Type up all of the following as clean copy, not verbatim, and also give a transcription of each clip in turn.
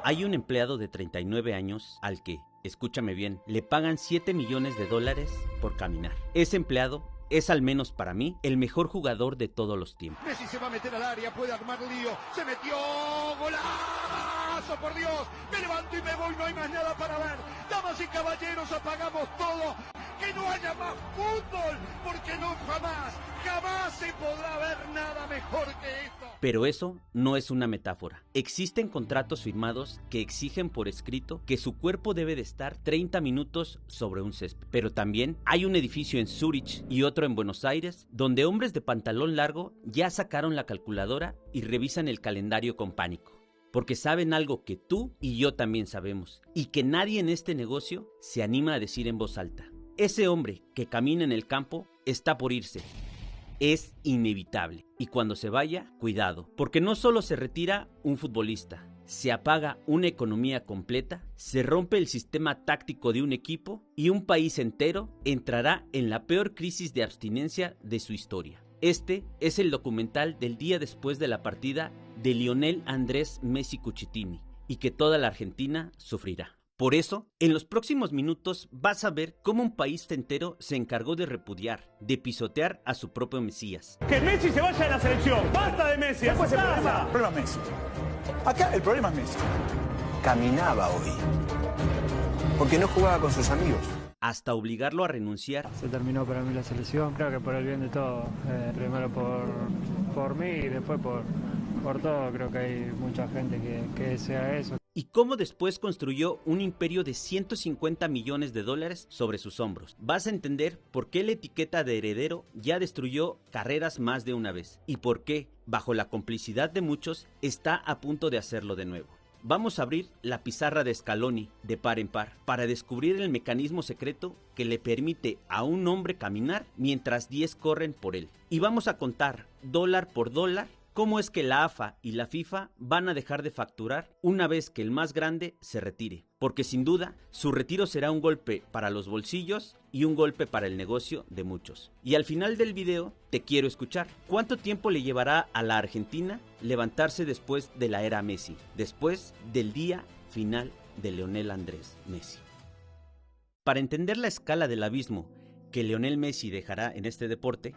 Hay un empleado de 39 años al que, escúchame bien, le pagan $7 millones por caminar. Ese empleado es, al menos para mí, el mejor jugador de todos los tiempos. Messi se va a meter al área, puede armar lío, se metió, golazo, por Dios, me levanto y me voy, no hay más nada para ver. Damas y caballeros, apagamos todo, que no haya más fútbol, porque no jamás se podrá ver nada mejor que esto. Pero eso no es una metáfora. Existen contratos firmados que exigen por escrito que su cuerpo debe de estar 30 minutos sobre un césped. Pero también hay un edificio en Zúrich y otro en Buenos Aires donde hombres de pantalón largo ya sacaron la calculadora y revisan el calendario con pánico. Porque saben algo que tú y yo también sabemos y que nadie en este negocio se anima a decir en voz alta. Ese hombre que camina en el campo está por irse. Es inevitable. Y cuando se vaya, cuidado, porque no solo se retira un futbolista, se apaga una economía completa, se rompe el sistema táctico de un equipo y un país entero entrará en la peor crisis de abstinencia de su historia. Este es el documental del día después de la partida de Lionel Andrés Messi Cuchitini y que toda la Argentina sufrirá. Por eso, en los próximos minutos vas a ver cómo un país entero se encargó de repudiar, de pisotear a su propio Mesías. Que Messi se vaya de la selección, basta de Messi. ¿Cuál fue ese problema? El problema es Messi. Acá el problema es Messi. Caminaba hoy, porque no jugaba con sus amigos. Hasta obligarlo a renunciar. Se terminó para mí la selección, creo que por el bien de todos, primero por mí y después por todo, creo que hay mucha gente que desea eso. Y cómo después construyó un imperio de $150 millones sobre sus hombros. Vas a entender por qué la etiqueta de heredero ya destruyó carreras más de una vez y por qué, bajo la complicidad de muchos, está a punto de hacerlo de nuevo. Vamos a abrir la pizarra de Scaloni de par en par para descubrir el mecanismo secreto que le permite a un hombre caminar mientras 10 corren por él. Y vamos a contar dólar por dólar cómo es que la AFA y la FIFA van a dejar de facturar una vez que el más grande se retire. Porque sin duda, su retiro será un golpe para los bolsillos y un golpe para el negocio de muchos. Y al final del video te quiero escuchar. ¿Cuánto tiempo le llevará a la Argentina levantarse después de la era Messi? Después del día final de Lionel Andrés Messi. Para entender la escala del abismo que Lionel Messi dejará en este deporte,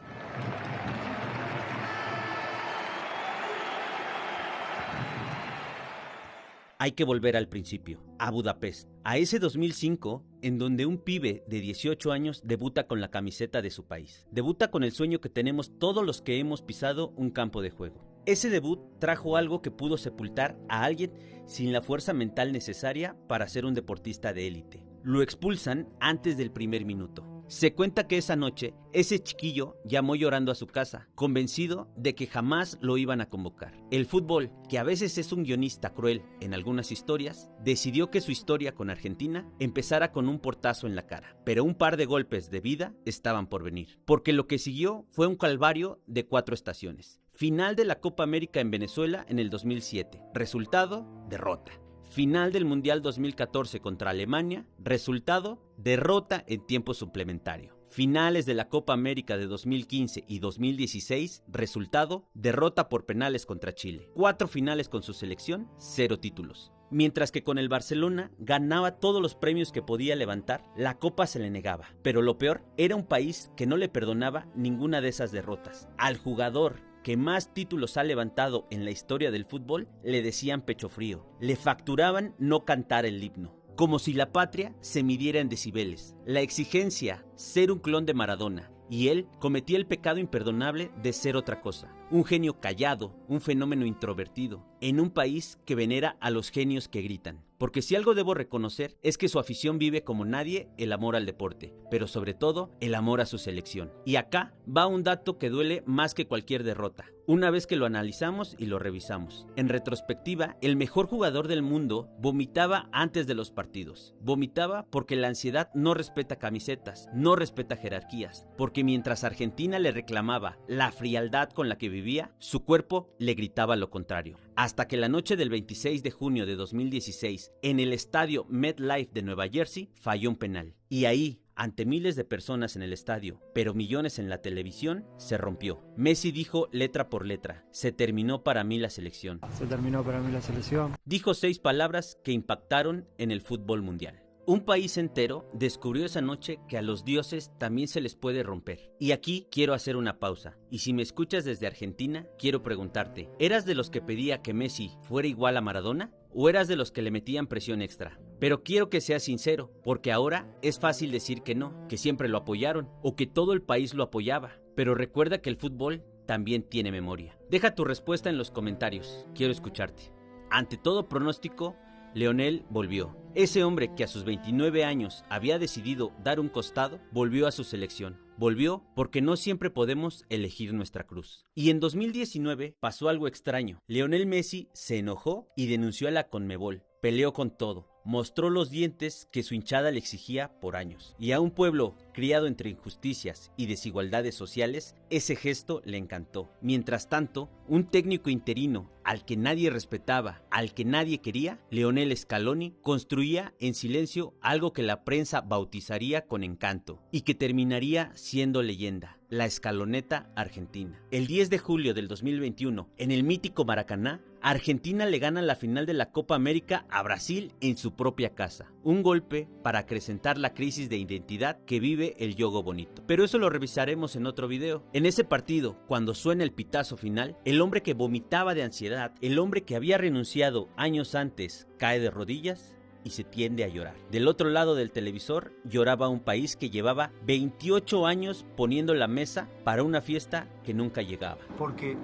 hay que volver al principio, a Budapest, a ese 2005 en donde un pibe de 18 años debuta con la camiseta de su país. Debuta con el sueño que tenemos todos los que hemos pisado un campo de juego. Ese debut trajo algo que pudo sepultar a alguien sin la fuerza mental necesaria para ser un deportista de élite. Lo expulsan antes del primer minuto. Se cuenta que esa noche, ese chiquillo llamó llorando a su casa, convencido de que jamás lo iban a convocar. El fútbol, que a veces es un guionista cruel en algunas historias, decidió que su historia con Argentina empezara con un portazo en la cara. Pero un par de golpes de vida estaban por venir, porque lo que siguió fue un calvario de 4 estaciones. Final de la Copa América en Venezuela en el 2007. Resultado, derrota. Final del Mundial 2014 contra Alemania, resultado, derrota en tiempo suplementario. Finales de la Copa América de 2015 y 2016, resultado, derrota por penales contra Chile. 4 finales con su selección, 0 títulos. Mientras que con el Barcelona ganaba todos los premios que podía levantar, la copa se le negaba. Pero lo peor, era un país que no le perdonaba ninguna de esas derrotas. Al jugador que más títulos ha levantado en la historia del fútbol, le decían pecho frío. Le facturaban no cantar el himno. Como si la patria se midiera en decibeles. La exigencia, ser un clon de Maradona. Y él cometía el pecado imperdonable de ser otra cosa. Un genio callado, un fenómeno introvertido, en un país que venera a los genios que gritan. Porque si algo debo reconocer es que su afición vive como nadie el amor al deporte, pero sobre todo el amor a su selección. Y acá va un dato que duele más que cualquier derrota. Una vez que lo analizamos y lo revisamos. En retrospectiva, el mejor jugador del mundo vomitaba antes de los partidos. Vomitaba porque la ansiedad no respeta camisetas, no respeta jerarquías. Porque mientras Argentina le reclamaba la frialdad con la que vivía, su cuerpo le gritaba lo contrario. Hasta que la noche del 26 de junio de 2016, en el estadio MetLife de Nueva Jersey, falló un penal. Y ahí, ante miles de personas en el estadio, pero millones en la televisión, se rompió. Messi dijo letra por letra: se terminó para mí la selección. Se terminó para mí la selección. Dijo 6 palabras que impactaron en el fútbol mundial. Un país entero descubrió esa noche que a los dioses también se les puede romper. Y aquí quiero hacer una pausa. Y si me escuchas desde Argentina, quiero preguntarte, ¿eras de los que pedía que Messi fuera igual a Maradona? ¿O eras de los que le metían presión extra? Pero quiero que seas sincero, porque ahora es fácil decir que no, que siempre lo apoyaron, o que todo el país lo apoyaba. Pero recuerda que el fútbol también tiene memoria. Deja tu respuesta en los comentarios, quiero escucharte. Ante todo pronóstico, Lionel volvió. Ese hombre que a sus 29 años había decidido dar un costado, volvió a su selección. Volvió porque no siempre podemos elegir nuestra cruz. Y en 2019 pasó algo extraño. Lionel Messi se enojó y denunció a la Conmebol. Peleó con todo. Mostró los dientes que su hinchada le exigía por años. Y a un pueblo criado entre injusticias y desigualdades sociales, ese gesto le encantó. Mientras tanto, un técnico interino al que nadie respetaba, al que nadie quería, Lionel Scaloni, construía en silencio algo que la prensa bautizaría con encanto y que terminaría siendo leyenda: la escaloneta argentina. El 10 de julio del 2021, en el mítico Maracaná, Argentina le gana la final de la Copa América a Brasil en su propia casa. Un golpe para acrecentar la crisis de identidad que vive el Yogo Bonito. Pero eso lo revisaremos en otro video. En ese partido, cuando suena el pitazo final, el hombre que vomitaba de ansiedad, el hombre que había renunciado años antes, cae de rodillas y se tiende a llorar. Del otro lado del televisor lloraba un país que llevaba 28 años poniendo la mesa para una fiesta que nunca llegaba. Porque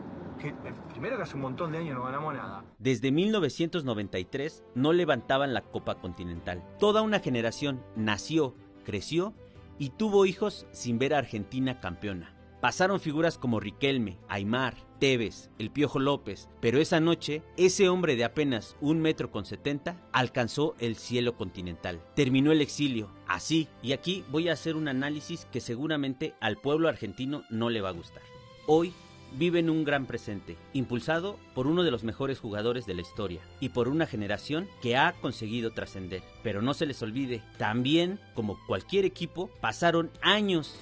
primero que hace un montón de años no ganamos nada. Desde 1993 no levantaban la Copa Continental. Toda una generación nació, creció y tuvo hijos sin ver a Argentina campeona. Pasaron figuras como Riquelme, Aimar, Tevez, el Piojo López, pero esa noche, ese hombre de apenas 1,70 m alcanzó el cielo continental. Terminó el exilio, así, y aquí voy a hacer un análisis que seguramente al pueblo argentino no le va a gustar. Hoy viven un gran presente, impulsado por uno de los mejores jugadores de la historia y por una generación que ha conseguido trascender. Pero no se les olvide, también, como cualquier equipo, pasaron años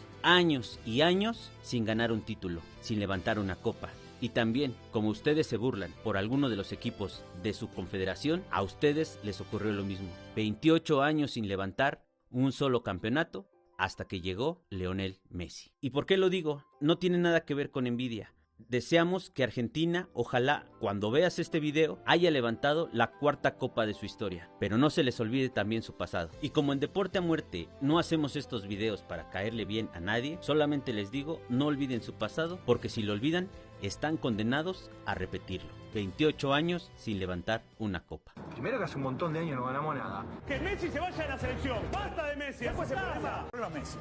y años sin ganar un título, sin levantar una copa. Y también, como ustedes se burlan por alguno de los equipos de su confederación, a ustedes les ocurrió lo mismo. 28 años sin levantar un solo campeonato hasta que llegó Lionel Messi. ¿Y por qué lo digo? No tiene nada que ver con envidia. Deseamos que Argentina, ojalá, cuando veas este video, haya levantado la 4ª copa de su historia. Pero no se les olvide también su pasado. Y como en Deporte a Muerte no hacemos estos videos para caerle bien a nadie, solamente les digo, no olviden su pasado, porque si lo olvidan, están condenados a repetirlo. 28 años sin levantar una copa. Primero que hace un montón de años no ganamos nada. Que Messi se vaya de la selección. Basta de Messi. Después el problema es Messi.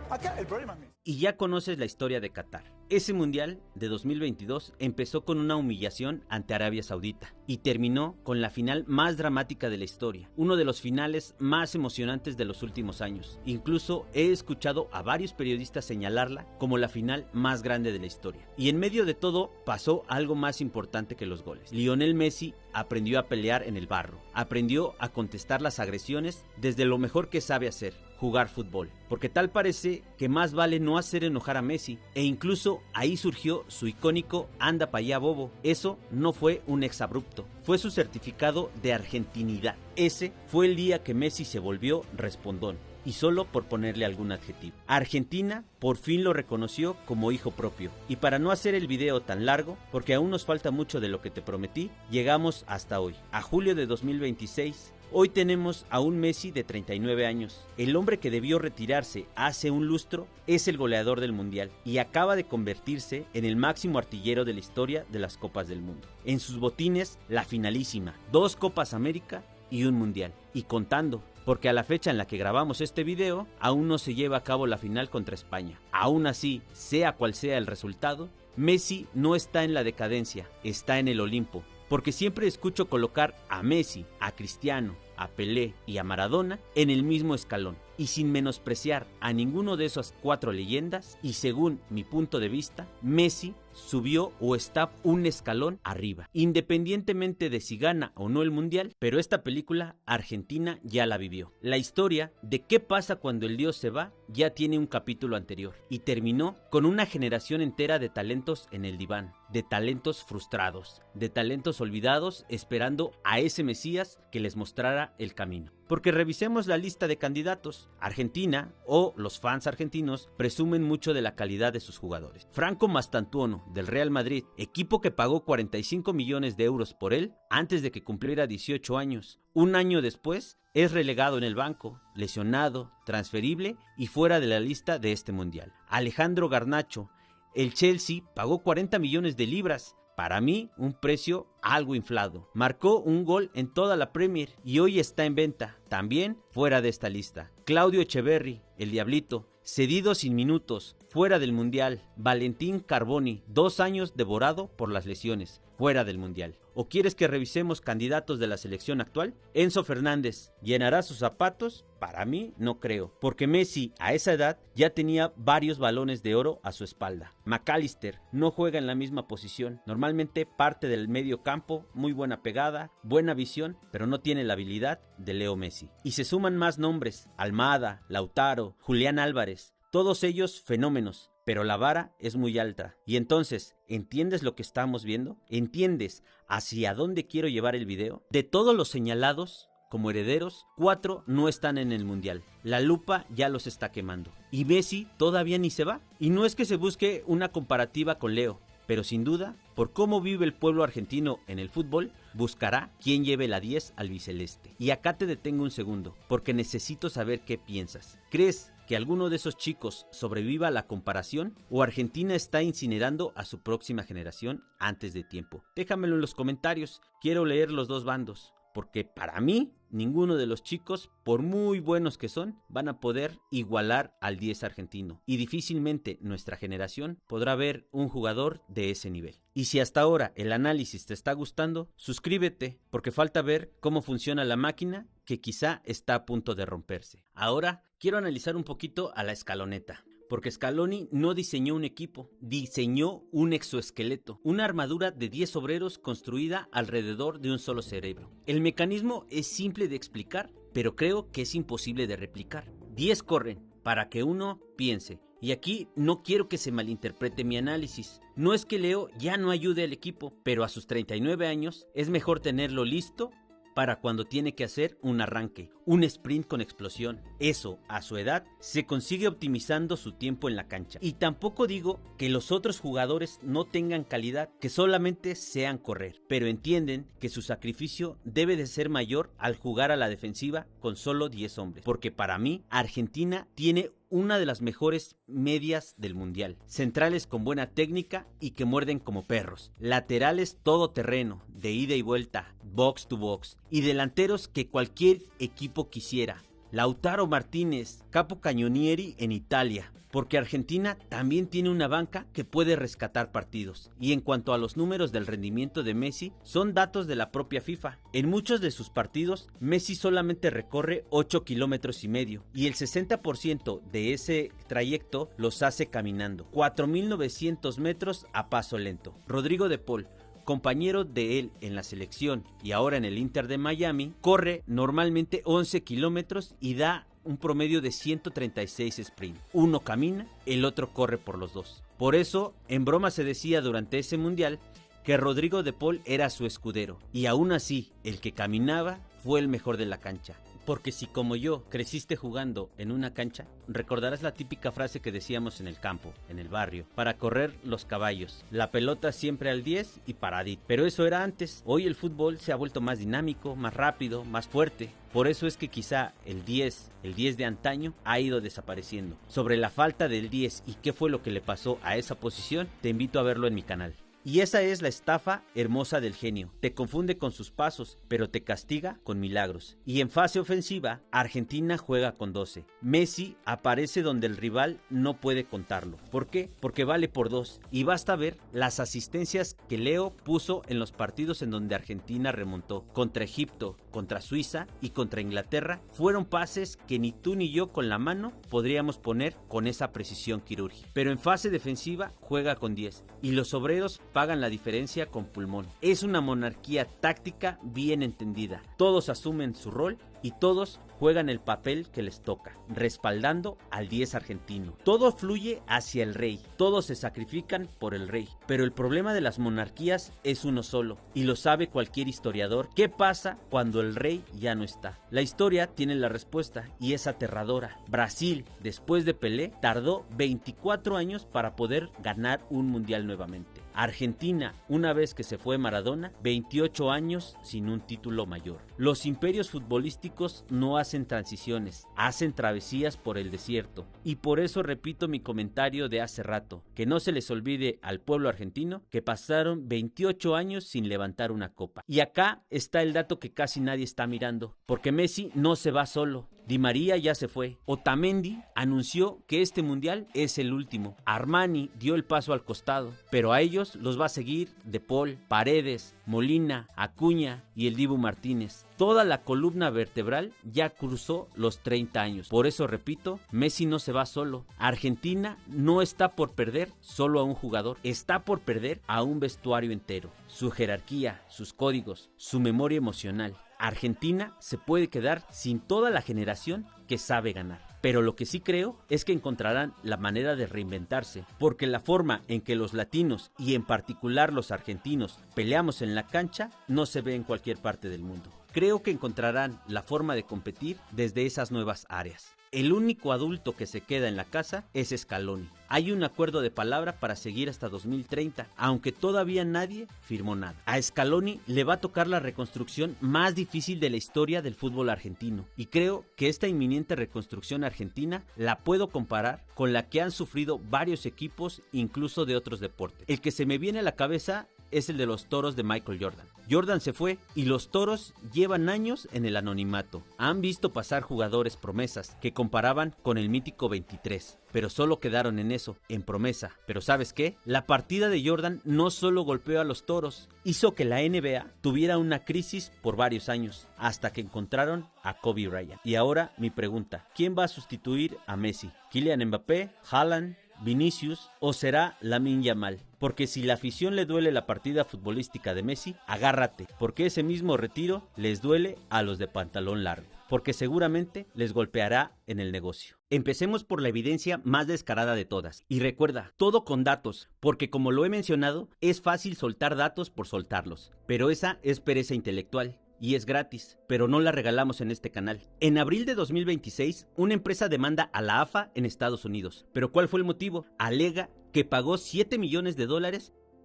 Acá el problema es Messi. Y ya conoces la historia de Qatar. Ese mundial de 2022 empezó con una humillación ante Arabia Saudita y terminó con la final más dramática de la historia, uno de los finales más emocionantes de los últimos años. Incluso he escuchado a varios periodistas señalarla como la final más grande de la historia. Y en medio de todo pasó algo más importante que los goles. Lionel Messi aprendió a pelear en el barro, aprendió a contestar las agresiones desde lo mejor que sabe hacer: jugar fútbol. Porque tal parece que más vale no hacer enojar a Messi, e incluso ahí surgió su icónico anda pa' allá bobo. Eso no fue un exabrupto, fue su certificado de argentinidad. Ese fue el día que Messi se volvió respondón, y solo por ponerle algún adjetivo. Argentina por fin lo reconoció como hijo propio. Y para no hacer el video tan largo, porque aún nos falta mucho de lo que te prometí, llegamos hasta hoy, a julio de 2026. Hoy tenemos a un Messi de 39 años. El hombre que debió retirarse hace un lustro es el goleador del mundial y acaba de convertirse en el máximo artillero de la historia de las Copas del Mundo. En sus botines, la finalísima, 2 Copas América y un mundial. Y contando, porque a la fecha en la que grabamos este video, aún no se lleva a cabo la final contra España. Aún así, sea cual sea el resultado, Messi no está en la decadencia, está en el Olimpo. Porque siempre escucho colocar a Messi, a Cristiano, a Pelé y a Maradona en el mismo escalón. Y sin menospreciar a ninguno de esas 4 leyendas, y según mi punto de vista, Messi subió o está un escalón arriba, independientemente de si gana o no el mundial. Pero esta película Argentina ya la vivió. La historia de qué pasa cuando el dios se va ya tiene un capítulo anterior, y terminó con una generación entera de talentos en el diván, de talentos frustrados, de talentos olvidados, esperando a ese Mesías que les mostrara el camino. Porque revisemos la lista de candidatos. Argentina, o los fans argentinos, presumen mucho de la calidad de sus jugadores. Franco Mastantuono, del Real Madrid, equipo que pagó 45 millones de euros por él antes de que cumpliera 18 años. Un año después, es relegado en el banco, lesionado, transferible y fuera de la lista de este mundial. Alejandro Garnacho, el Chelsea pagó 40 millones de libras. Para mí, un precio algo inflado. Marcó un gol en toda la Premier y hoy está en venta, también fuera de esta lista. Claudio Echeverri, el Diablito, cedido sin minutos, fuera del Mundial. Valentín Carboni, 2 años devorado por las lesiones, fuera del Mundial. ¿O quieres que revisemos candidatos de la selección actual? Enzo Fernández, ¿llenará sus zapatos? Para mí, no creo, porque Messi a esa edad ya tenía varios balones de oro a su espalda. McAllister no juega en la misma posición, normalmente parte del medio campo, muy buena pegada, buena visión, pero no tiene la habilidad de Leo Messi. Y se suman más nombres: Almada, Lautaro, Julián Álvarez, todos ellos fenómenos. Pero la vara es muy alta. Y entonces, ¿entiendes lo que estamos viendo? ¿Entiendes hacia dónde quiero llevar el video? De todos los señalados como herederos, 4 no están en el mundial. La lupa ya los está quemando. Y Messi todavía ni se va. Y no es que se busque una comparativa con Leo, pero sin duda, por cómo vive el pueblo argentino en el fútbol, buscará quién lleve la 10 al biceleste. Y acá te detengo un segundo, porque necesito saber qué piensas. ¿Crees que alguno de esos chicos sobreviva a la comparación, o Argentina está incinerando a su próxima generación antes de tiempo? Déjamelo en los comentarios, quiero leer los dos bandos, porque para mí, ninguno de los chicos, por muy buenos que son, van a poder igualar al 10 argentino, y difícilmente nuestra generación podrá ver un jugador de ese nivel. Y si hasta ahora el análisis te está gustando, suscríbete, porque falta ver cómo funciona la máquina que quizá está a punto de romperse. Ahora quiero analizar un poquito a la escaloneta, porque Scaloni no diseñó un equipo, diseñó un exoesqueleto, una armadura de 10 obreros construida alrededor de un solo cerebro. El mecanismo es simple de explicar, pero creo que es imposible de replicar. 10 corren para que uno piense. Y aquí no quiero que se malinterprete mi análisis. No es que Leo ya no ayude al equipo, pero a sus 39 años es mejor tenerlo listo para cuando tiene que hacer un arranque, un sprint con explosión. Eso, a su edad, se consigue optimizando su tiempo en la cancha. Y tampoco digo que los otros jugadores no tengan calidad, que solamente sean correr, pero entienden que su sacrificio debe de ser mayor al jugar a la defensiva con solo 10 hombres. Porque para mí, Argentina tiene una de las mejores medias del mundial. Centrales con buena técnica y que muerden como perros. Laterales todoterreno, de ida y vuelta, box to box. Y delanteros que cualquier equipo quisiera. Lautaro Martínez, capo cañonieri en Italia, porque Argentina también tiene una banca que puede rescatar partidos. Y en cuanto a los números del rendimiento de Messi, son datos de la propia FIFA. En muchos de sus partidos, Messi solamente recorre 8,5 kilómetros y el 60% de ese trayecto los hace caminando, 4,900 metros a paso lento. Rodrigo de Paul, compañero de él en la selección y ahora en el Inter de Miami, corre normalmente 11 kilómetros y da un promedio de 136 sprint. Uno camina, el otro corre por los dos. Por eso, en broma se decía durante ese mundial que Rodrigo de Paul era su escudero, y aún así, el que caminaba fue el mejor de la cancha. Porque si como yo creciste jugando en una cancha, recordarás la típica frase que decíamos en el campo, en el barrio: para correr los caballos, la pelota siempre al 10 y paradito. Pero eso era antes. Hoy el fútbol se ha vuelto más dinámico, más rápido, más fuerte. Por eso es que quizá el 10 de antaño ha ido desapareciendo. Sobre la falta del 10 y qué fue lo que le pasó a esa posición, te invito a verlo en mi canal. Y esa es la estafa hermosa del genio. Te confunde con sus pasos, pero te castiga con milagros. Y en fase ofensiva, Argentina juega con 12. Messi aparece donde el rival no puede contarlo. ¿Por qué? Porque vale por 2. Y basta ver las asistencias que Leo puso en los partidos en donde Argentina remontó. Contra Egipto, contra Suiza y contra Inglaterra fueron pases que ni tú ni yo con la mano podríamos poner con esa precisión quirúrgica. Pero en fase defensiva juega con 10 y los obreros pagan la diferencia con pulmón. Es una monarquía táctica bien entendida. Todos asumen su rol y todos juegan el papel que les toca, respaldando al 10 argentino. Todo fluye hacia el rey, todos se sacrifican por el rey, pero el problema de las monarquías es uno solo, y lo sabe cualquier historiador. ¿Qué pasa cuando el rey ya no está? La historia tiene la respuesta y es aterradora. Brasil, después de Pelé, tardó 24 años para poder ganar un mundial nuevamente. Argentina, una vez que se fue Maradona, 28 años sin un título mayor. Los imperios futbolísticos no hacen transiciones, hacen travesías por el desierto. Y por eso repito mi comentario de hace rato, que no se les olvide al pueblo argentino que pasaron 28 años sin levantar una copa. Y acá está el dato que casi nadie está mirando, porque Messi no se va solo. Di María ya se fue. Otamendi anunció que este mundial es el último. Armani dio el paso al costado, pero a ellos los va a seguir De Paul, Paredes, Molina, Acuña y el Dibu Martínez. Toda la columna vertebral ya cruzó los 30 años. Por eso repito, Messi no se va solo. Argentina no está por perder solo a un jugador, está por perder a un vestuario entero. Su jerarquía, sus códigos, su memoria emocional. Argentina se puede quedar sin toda la generación que sabe ganar. Pero lo que sí creo es que encontrarán la manera de reinventarse, porque la forma en que los latinos y en particular los argentinos peleamos en la cancha no se ve en cualquier parte del mundo. Creo que encontrarán la forma de competir desde esas nuevas áreas. El único adulto que se queda en la casa es Scaloni. Hay un acuerdo de palabra para seguir hasta 2030, aunque todavía nadie firmó nada. A Scaloni le va a tocar la reconstrucción más difícil de la historia del fútbol argentino, y creo que esta inminente reconstrucción argentina la puedo comparar con la que han sufrido varios equipos, incluso de otros deportes. El que se me viene a la cabeza es el de los Toros de Michael Jordan. Jordan se fue y los Toros llevan años en el anonimato. Han visto pasar jugadores promesas que comparaban con el mítico 23, pero solo quedaron en eso, en promesa. Pero ¿sabes qué? La partida de Jordan no solo golpeó a los Toros, hizo que la NBA tuviera una crisis por varios años, hasta que encontraron a Kobe Bryant. Y ahora mi pregunta, ¿quién va a sustituir a Messi? ¿Kylian Mbappé? ¿Haaland? ¿Vinicius? ¿O será Lamine Yamal? Porque si la afición le duele la partida futbolística de Messi, agárrate, porque ese mismo retiro les duele a los de pantalón largo, porque seguramente les golpeará en el negocio. Empecemos por la evidencia más descarada de todas. Y recuerda, todo con datos, porque como lo he mencionado, es fácil soltar datos por soltarlos, pero esa es pereza intelectual. Y es gratis, pero no la regalamos en este canal. En abril de 2026, una empresa demanda a la AFA en Estados Unidos. ¿Pero cuál fue el motivo? Alega que pagó $7 millones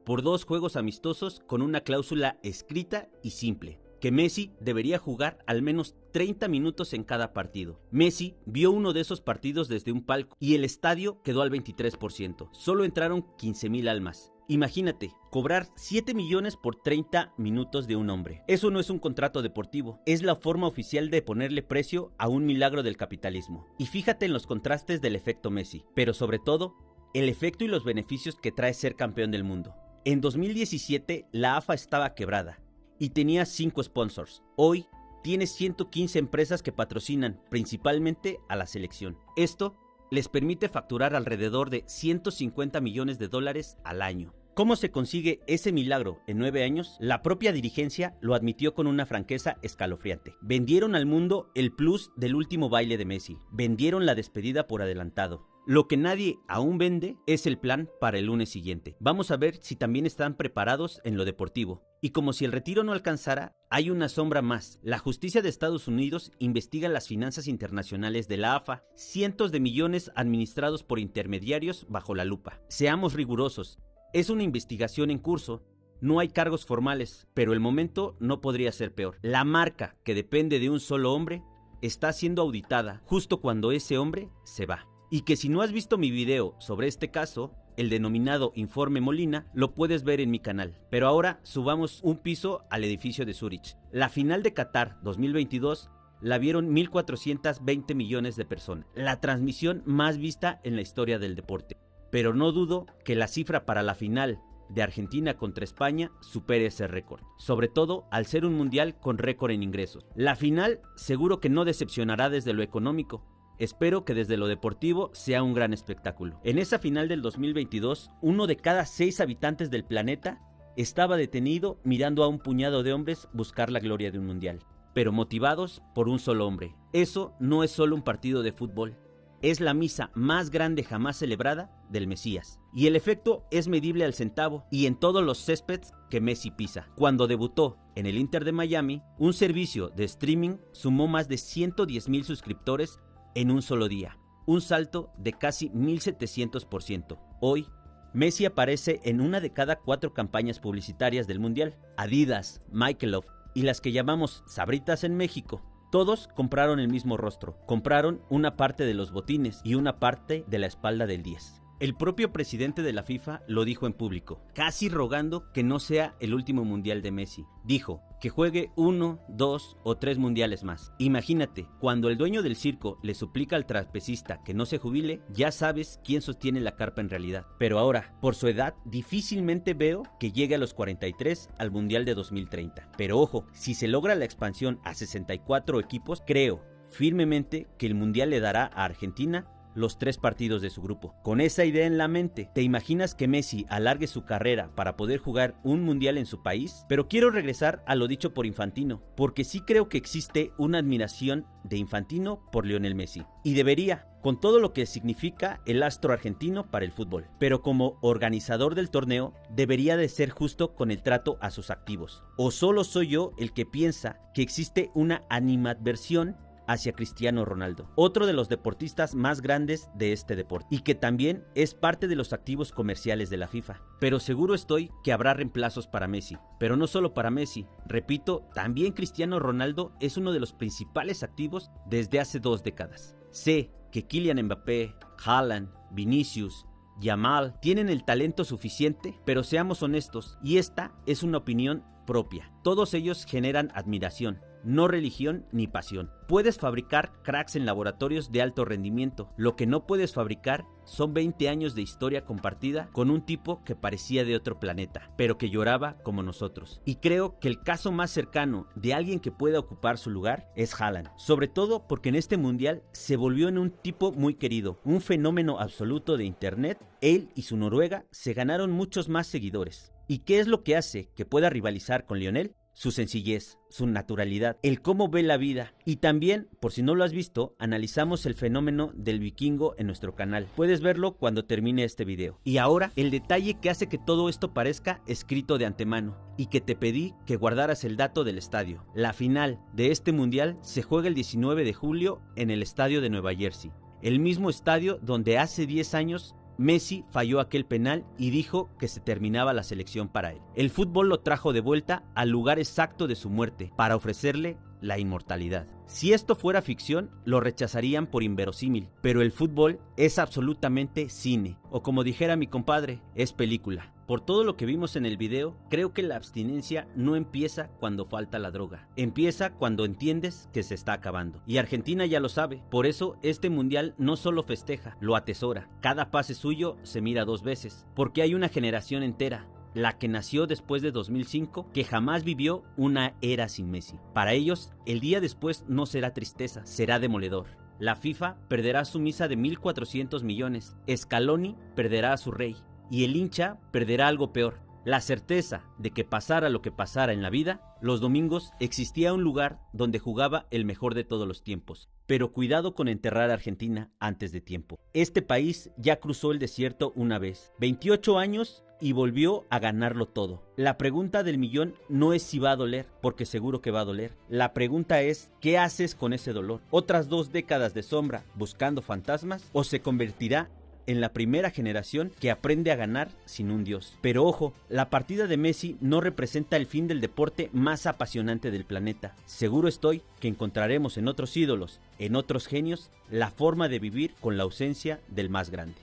por 2 juegos amistosos con una cláusula escrita y simple, que Messi debería jugar al menos 30 minutos en cada partido. Messi vio uno de esos partidos desde un palco y el estadio quedó al 23%. Solo entraron 15,000 almas. Imagínate, cobrar 7 millones por 30 minutos de un hombre. Eso no es un contrato deportivo, es la forma oficial de ponerle precio a un milagro del capitalismo. Y fíjate en los contrastes del efecto Messi, pero sobre todo, el efecto y los beneficios que trae ser campeón del mundo. En 2017, la AFA estaba quebrada y tenía 5 sponsors. Hoy, tiene 115 empresas que patrocinan principalmente a la selección. Esto les permite facturar alrededor de $150 millones al año. ¿Cómo se consigue ese milagro en 9 años? La propia dirigencia lo admitió con una franqueza escalofriante. Vendieron al mundo el plus del último baile de Messi. Vendieron la despedida por adelantado. Lo que nadie aún vende es el plan para el lunes siguiente. Vamos a ver si también están preparados en lo deportivo. Y como si el retiro no alcanzara, hay una sombra más. La justicia de Estados Unidos investiga las finanzas internacionales de la AFA, cientos de millones administrados por intermediarios bajo la lupa. Seamos rigurosos, es una investigación en curso, no hay cargos formales, pero el momento no podría ser peor. La marca, que depende de un solo hombre, está siendo auditada justo cuando ese hombre se va. Y que si no has visto mi video sobre este caso, el denominado Informe Molina, lo puedes ver en mi canal. Pero ahora subamos un piso al edificio de Zurich. La final de Qatar 2022 la vieron 1.420 millones de personas. La transmisión más vista en la historia del deporte. Pero no dudo que la cifra para la final de Argentina contra España supere ese récord, sobre todo al ser un mundial con récord en ingresos. La final seguro que no decepcionará desde lo económico. Espero que desde lo deportivo sea un gran espectáculo. En esa final del 2022, 1 de cada 6 habitantes del planeta estaba detenido mirando a un puñado de hombres buscar la gloria de un mundial, pero motivados por un solo hombre. Eso no es solo un partido de fútbol, es la misa más grande jamás celebrada del Mesías. Y el efecto es medible al centavo y en todos los céspedes que Messi pisa. Cuando debutó en el Inter de Miami, un servicio de streaming sumó más de 110,000 suscriptores en un solo día, un salto de casi 1700%. Hoy, Messi aparece en una de cada 4 campañas publicitarias del Mundial. Adidas, Michelob y las que llamamos Sabritas en México. Todos compraron el mismo rostro, compraron una parte de los botines y una parte de la espalda del 10. El propio presidente de la FIFA lo dijo en público, casi rogando que no sea el último mundial de Messi. Dijo que juegue 1, 2 o 3 mundiales más. Imagínate, cuando el dueño del circo le suplica al trapecista que no se jubile, ya sabes quién sostiene la carpa en realidad. Pero ahora, por su edad, difícilmente veo que llegue a los 43 al mundial de 2030. Pero ojo, si se logra la expansión a 64 equipos, creo firmemente que el mundial le dará a Argentina los 3 partidos de su grupo. Con esa idea en la mente, ¿te imaginas que Messi alargue su carrera para poder jugar un mundial en su país? Pero quiero regresar a lo dicho por Infantino, porque sí creo que existe una admiración de Infantino por Lionel Messi. Y debería, con todo lo que significa el astro argentino para el fútbol. Pero como organizador del torneo, debería de ser justo con el trato a sus activos. ¿O solo soy yo el que piensa que existe una animadversión hacia Cristiano Ronaldo, otro de los deportistas más grandes de este deporte, y que también es parte de los activos comerciales de la FIFA? Pero seguro estoy que habrá reemplazos para Messi, pero no solo para Messi. Repito, también Cristiano Ronaldo es uno de los principales activos desde hace 2 décadas. Sé que Kylian Mbappé, Haaland, Vinicius, Yamal tienen el talento suficiente, pero seamos honestos, y esta es una opinión propia. Todos ellos generan admiración, no religión ni pasión. Puedes fabricar cracks en laboratorios de alto rendimiento. Lo que no puedes fabricar son 20 años de historia compartida con un tipo que parecía de otro planeta, pero que lloraba como nosotros. Y creo que el caso más cercano de alguien que pueda ocupar su lugar es Haaland. Sobre todo porque en este mundial se volvió en un tipo muy querido, un fenómeno absoluto de internet. Él y su Noruega se ganaron muchos más seguidores. ¿Y qué es lo que hace que pueda rivalizar con Lionel? Su sencillez, su naturalidad, el cómo ve la vida. Y también, por si no lo has visto, analizamos el fenómeno del vikingo en nuestro canal. Puedes verlo cuando termine este video. Y ahora, el detalle que hace que todo esto parezca escrito de antemano y que te pedí que guardaras el dato del estadio. La final de este mundial se juega el 19 de julio en el estadio de Nueva Jersey, el mismo estadio donde hace 10 años Messi falló aquel penal y dijo que se terminaba la selección para él. El fútbol lo trajo de vuelta al lugar exacto de su muerte para ofrecerle la inmortalidad. Si esto fuera ficción, lo rechazarían por inverosímil, pero el fútbol es absolutamente cine, o como dijera mi compadre, es película. Por todo lo que vimos en el video, creo que la abstinencia no empieza cuando falta la droga. Empieza cuando entiendes que se está acabando. Y Argentina ya lo sabe. Por eso este mundial no solo festeja, lo atesora. Cada pase suyo se mira 2 veces. Porque hay una generación entera, la que nació después de 2005, que jamás vivió una era sin Messi. Para ellos, el día después no será tristeza, será demoledor. La FIFA perderá su misa de 1.400 millones. Scaloni perderá a su rey. Y el hincha perderá algo peor, la certeza de que pasara lo que pasara en la vida. Los domingos existía un lugar donde jugaba el mejor de todos los tiempos. Pero cuidado con enterrar a Argentina antes de tiempo. Este país ya cruzó el desierto una vez, 28 años, y volvió a ganarlo todo. La pregunta del millón no es si va a doler, porque seguro que va a doler. La pregunta es, ¿qué haces con ese dolor? ¿Otras 2 décadas de sombra buscando fantasmas? ¿O se convertirá en la primera generación que aprende a ganar sin un dios? Pero ojo, la partida de Messi no representa el fin del deporte más apasionante del planeta. Seguro estoy que encontraremos en otros ídolos, en otros genios, la forma de vivir con la ausencia del más grande.